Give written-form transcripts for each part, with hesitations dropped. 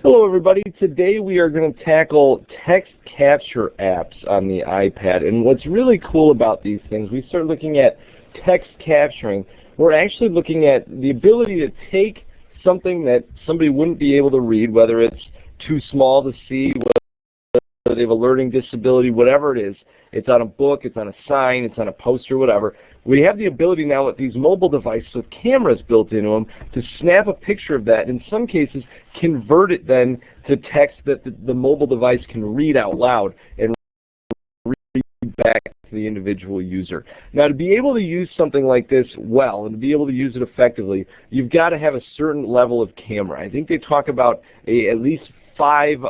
Hello everybody. Today we are going to tackle text capture apps on the iPad. And what's really cool about these things, we start looking at text capturing. We're actually looking at the ability to take something that somebody wouldn't be able to read, whether it's too small to see, whether they have a learning disability, whatever it is. It's on a book, it's on a sign, it's on a poster, whatever. We have the ability now with these mobile devices with cameras built into them to snap a picture of that, in some cases convert it then to text that the mobile device can read out loud and read back to the individual user. Now, to be able to use something like this well and to be able to use it effectively, you've got to have a certain level of camera. I think they talk about at least 5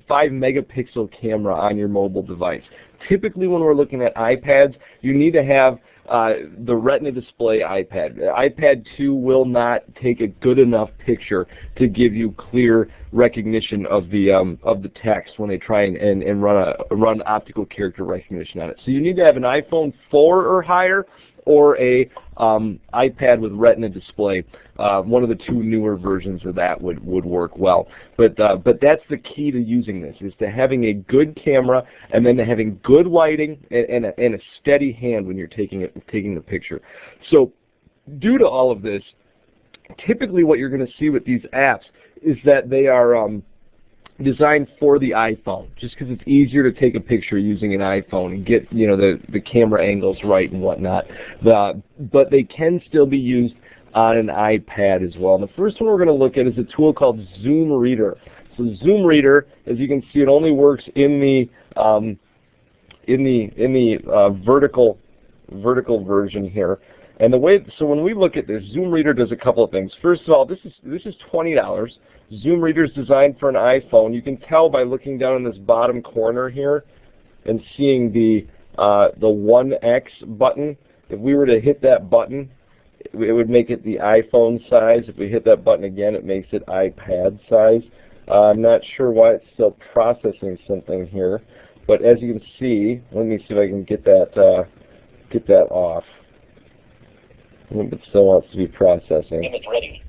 megapixel camera on your mobile device. Typically when we're looking at iPads, you need to have the Retina display iPad. iPad 2 will not take a good enough picture to give you clear recognition of the text when they try and run optical character recognition on it. So you need to have an iPhone 4 or higher, or a iPad with Retina display. One of the 2 newer versions of that would work well. But that's the key to using this, is to having a good camera and then to having good lighting and a steady hand when you're taking the picture. So due to all of this, typically what you're going to see with these apps is that they are designed for the iPhone, just because it's easier to take a picture using an iPhone and get the camera angles right and whatnot. But they can still be used on an iPad as well. And the first one we're going to look at is a tool called Zoomreader. So Zoomreader, as you can see, it only works in the vertical version here. And so when we look at this, Zoomreader does a couple of things. First of all, this is $20. Zoomreader is designed for an iPhone. You can tell by looking down in this bottom corner here and seeing the 1X button. If we were to hit that button, it would make it the iPhone size. If we hit that button again, it makes it iPad size. I'm not sure why it's still processing something here, but as you can see, let me see if I can get that off. It still wants to be processing. Image ready.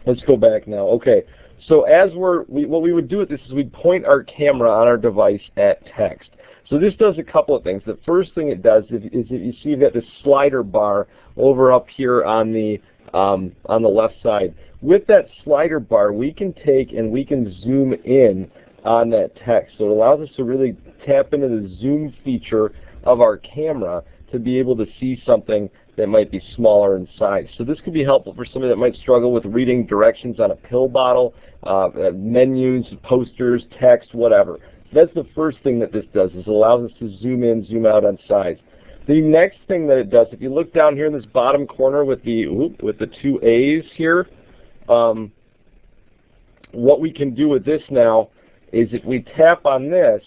Let's go back now. Okay, so as what we would do with this is we'd point our camera on our device at text. So this does a couple of things. The first thing it does is if you see that the slider bar over up here on the left side. With that slider bar, we can take and we can zoom in on that text. So it allows us to really tap into the zoom feature of our camera to be able to see something that might be smaller in size. So this could be helpful for somebody that might struggle with reading directions on a pill bottle, menus, posters, text, whatever. That's the first thing that this does, is it allows us to zoom in, zoom out on size. The next thing that it does, if you look down here in this bottom corner with the 2 A's here, what we can do with this now is if we tap on this,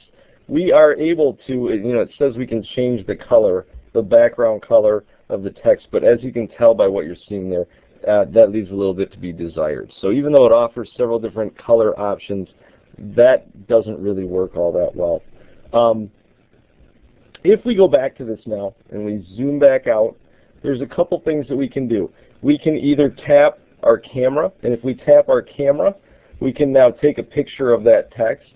we are able to, it says we can change the color, the background color of the text, but as you can tell by what you're seeing there, that leaves a little bit to be desired. So even though it offers several different color options, that doesn't really work all that well. If we go back to this now and we zoom back out, there's a couple things that we can do. We can either tap our camera, and if we tap our camera, we can now take a picture of that text.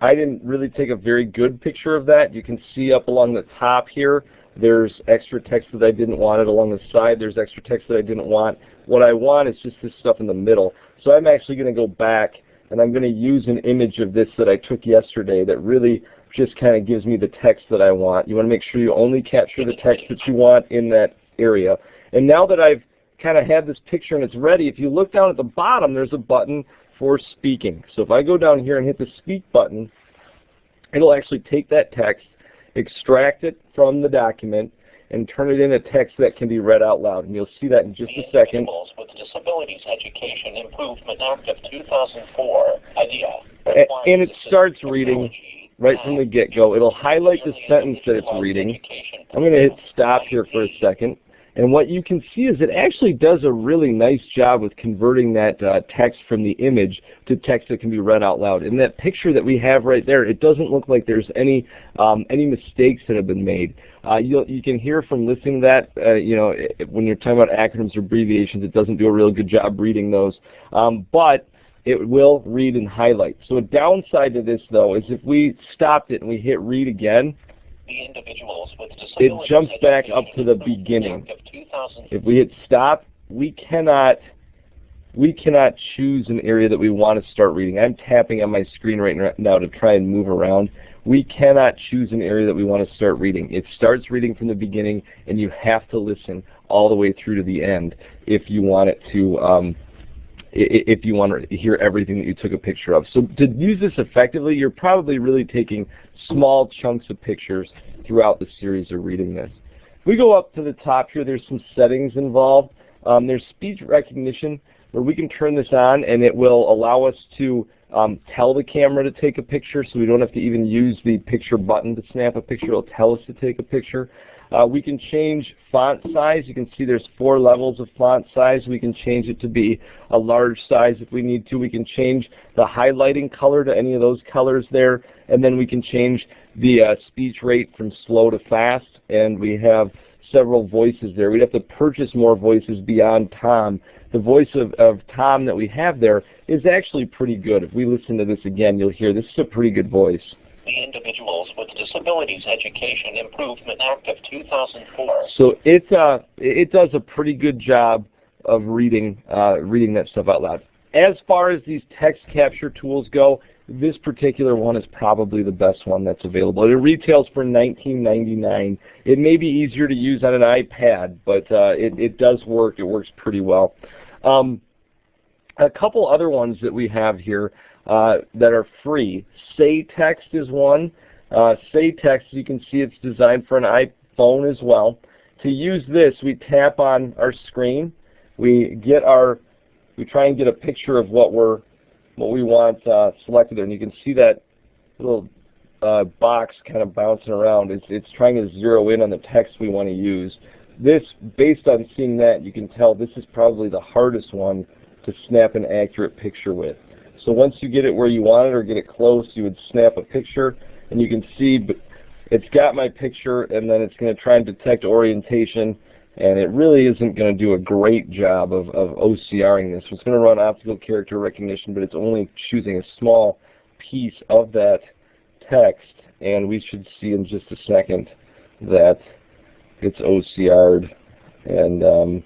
I didn't really take a very good picture of that. You can see up along the top here, there's extra text that I didn't want. It along the side, there's extra text that I didn't want. What I want is just this stuff in the middle. So I'm actually going to go back and I'm going to use an image of this that I took yesterday that really just kind of gives me the text that I want. You want to make sure you only capture the text that you want in that area. And now that I've kind of had this picture and it's ready, if you look down at the bottom, there's a button for speaking. So if I go down here and hit the speak button, it'll actually take that text, extract it from the document, and turn it into text that can be read out loud. And you'll see that in just a second. With Disabilities Education Improvement Act of 2004, IDEA. And it starts reading right from the get-go. It'll highlight the sentence that it's reading. I'm going to hit stop here for a second. And what you can see is it actually does a really nice job with converting that text from the image to text that can be read out loud. In that picture that we have right there, it doesn't look like there's any mistakes that have been made. You can hear from listening to that, you know, when you're talking about acronyms or abbreviations, it doesn't do a real good job reading those. But it will read and highlight. So a downside to this, though, is if we stopped it and we hit read again, The individuals with it jumps back up to the beginning. If we hit stop, we cannot choose an area that we want to start reading. I'm tapping on my screen right now to try and move around. We cannot choose an area that we want to start reading. It starts reading from the beginning, and you have to listen all the way through to the end if you want it to. If you want to hear everything that you took a picture of. So to use this effectively, you're probably really taking small chunks of pictures throughout the series of reading this. If we go up to the top here, there's some settings involved. There's speech recognition, where we can turn this on and it will allow us to tell the camera to take a picture, so we don't have to even use the picture button to snap a picture. It'll tell us to take a picture. We can change font size. You can see there's 4 levels of font size. We can change it to be a large size if we need to. We can change the highlighting color to any of those colors there. And then we can change the speech rate from slow to fast. And we have several voices there. We'd have to purchase more voices beyond Tom. The voice of Tom that we have there is actually pretty good. If we listen to this again, you'll hear this is a pretty good voice. The Individuals with Disabilities Education Improvement Act of 2004. So it does a pretty good job of reading that stuff out loud. As far as these text capture tools go, this particular one is probably the best one that's available. It retails for $19.99. It may be easier to use on an iPad, but it does work. It works pretty well. A couple other ones that we have here that are free. Say Text is one. Say Text, you can see it's designed for an iPhone as well. To use this, we tap on our screen. We try and get a picture of what we want selected there, and you can see that little box kind of bouncing around. It's trying to zero in on the text we want to use. This, based on seeing that, you can tell this is probably the hardest one to snap an accurate picture with. So once you get it where you want it or get it close, you would snap a picture, and you can see it's got my picture, and then it's going to try and detect orientation, and it really isn't going to do a great job of OCRing this. So it's going to run optical character recognition, but it's only choosing a small piece of that text, and we should see in just a second that it's OCR'd, and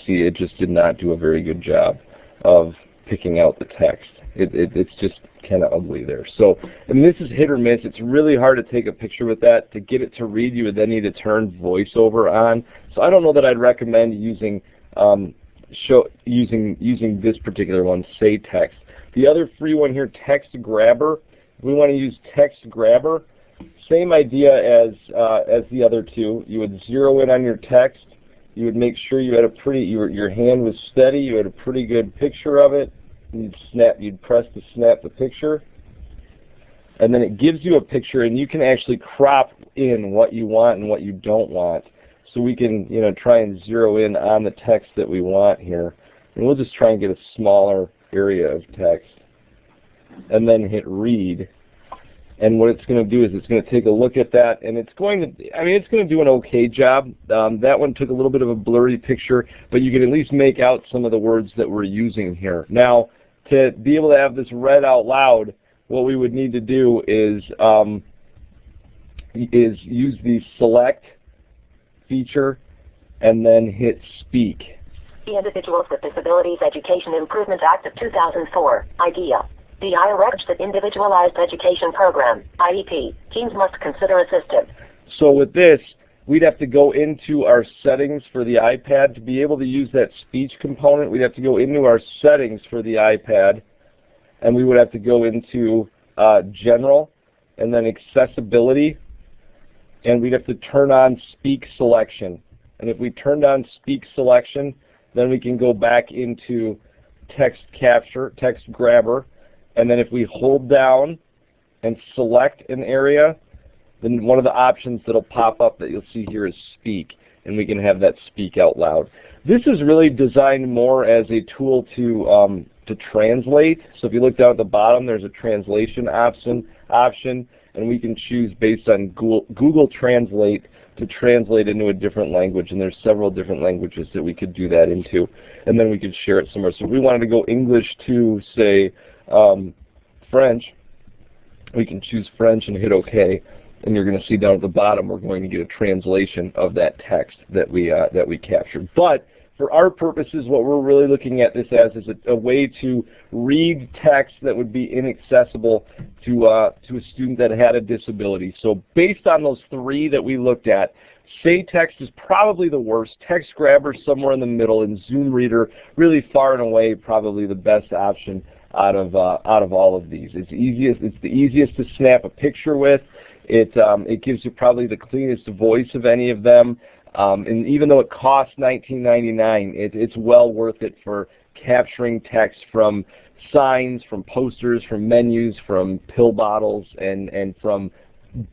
see, it just did not do a very good job of picking out the text. It's just kind of ugly there. So, and this is hit or miss. It's really hard to take a picture with that. To get it to read, you would then need to turn voiceover on. So I don't know that I'd recommend using using this particular one, Say Text. The other free one here, Text Grabber. If we want to use Text Grabber, same idea as the other two. You would zero in on your text. You would make sure you had a your hand was steady. You had a pretty good picture of it. And you'd press to snap the picture, and then it gives you a picture, and you can actually crop in what you want and what you don't want. So we can, try and zero in on the text that we want here, and we'll just try and get a smaller area of text, and then hit read. And what it's going to do is it's going to take a look at that, and it's going to do an okay job. That one took a little bit of a blurry picture, but you can at least make out some of the words that we're using here. Now, to be able to have this read out loud, what we would need to do is use the select feature and then hit speak. The Individuals with Disabilities Education Improvement Act of 2004, IDEA. The IREG Individualized Education Program, IEP. Teams must consider assistive. So with this, we'd have to go into our settings for the iPad. To be able to use that speech component, we'd have to go into our settings for the iPad, and we would have to go into General, and then Accessibility, and we'd have to turn on Speak Selection. And if we turned on Speak Selection, then we can go back into Text Capture, Text Grabber, and then if we hold down and select an area, then one of the options that'll pop up that you'll see here is Speak. and we can have that speak out loud. This is really designed more as a tool to translate. So if you look down at the bottom, there's a translation option, and we can choose based on Google Translate to translate into a different language, and there's several different languages that we could do that into, and then we could share it somewhere. So if we wanted to go English to, say, French, we can choose French and hit OK, and you're going to see down at the bottom we're going to get a translation of that text that we captured. But for our purposes, what we're really looking at this as is a way to read text that would be inaccessible to a student that had a disability. So based on those three that we looked at, Say Text is probably the worst. Text Grabber somewhere in the middle, and Zoomreader really far and away probably the best option out of all of these. It's the easiest to snap a picture with. It gives you probably the cleanest voice of any of them. And even though it costs $19.99, it's well worth it for capturing text from signs, from posters, from menus, from pill bottles, and from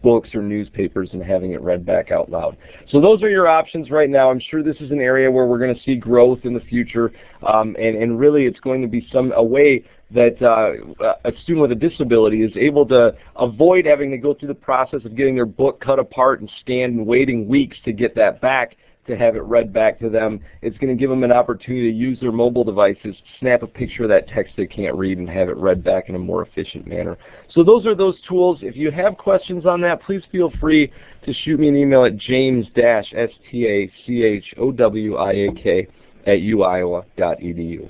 books or newspapers, and having it read back out loud. So those are your options right now. I'm sure this is an area where we're going to see growth in the future, and really it's going to be a way that a student with a disability is able to avoid having to go through the process of getting their book cut apart and scanned and waiting weeks to get that back, to have it read back to them. It's going to give them an opportunity to use their mobile devices, snap a picture of that text they can't read, and have it read back in a more efficient manner. So those are those tools. If you have questions on that, please feel free to shoot me an email at james-stachowiak@uiowa.edu.